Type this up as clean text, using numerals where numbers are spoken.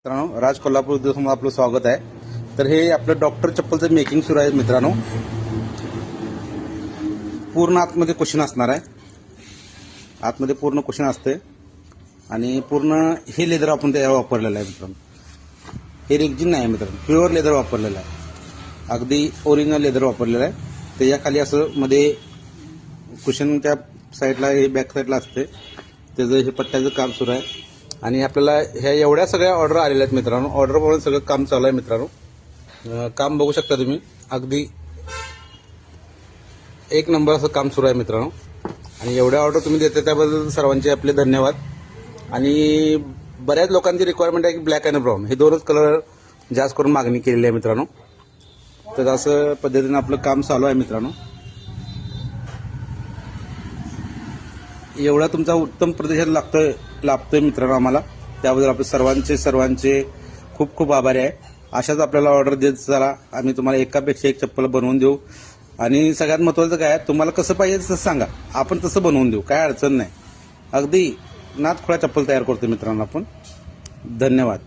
मित्रांनो, राज कोल्हापूर उद्योगसमोर आपलं स्वागत आहे. तर हे आपलं डॉक्टर चप्पलचं मेकिंग सुरू आहे मित्रांनो. पूर्ण आतमध्ये कुशन असणार आहे. आतमध्ये पूर्ण कुशन असते आणि पूर्ण हे लेदर आपण त्यावर वापरलेलं आहे मित्रांनो. हे रेक्झिन नाही मित्रांनो, प्युअर लेदर वापरलेलं आहे. अगदी ओरिजिनल लेदर वापरलेलं आहे. त्याच्या खाली असं मध्ये कुशन त्या साईडला हे बॅक साईडला असते. त्याचं हे पट्ट्याचं काम सुरू आहे आणि आपल्याला ह्या एवढ्या सगळ्या ऑर्डर आलेल्या आहेत मित्रांनो. ऑर्डरप्रमाणे सगळं काम चालू आहे मित्रांनो. काम बघू शकता तुम्ही, अगदी एक नंबर असं काम सुरू आहे मित्रांनो. आणि एवढ्या ऑर्डर तुम्ही देता त्याबद्दल सर्वांचे आपले धन्यवाद. आणि बऱ्याच लोकांची रिक्वायरमेंट आहे की ब्लॅक आणि ब्राऊन हे दोनच कलर जास्त करून मागणी केलेली आहे मित्रांनो. तर असं पद्धतीने आपलं काम चालू आहे मित्रांनो. एवढा तुमचा उत्तम प्रतिसाद लाभतोय मित्रांनो आम्हाला. त्याबद्दल आपले सर्वांचे खूप खूप आभारी आहे. अशाच आपल्याला ऑर्डर देत चला. आम्ही तुम्हाला एकापेक्षा एक चप्पल बनवून देऊ. आणि सगळ्यात महत्त्वाचं काय, तुम्हाला कसं पाहिजे तसं सांगा, आपण तसं बनवून देऊ, काय अडचण नाही. अगदी नादखुळा चप्पल तयार करतो मित्रांनो आपण. धन्यवाद.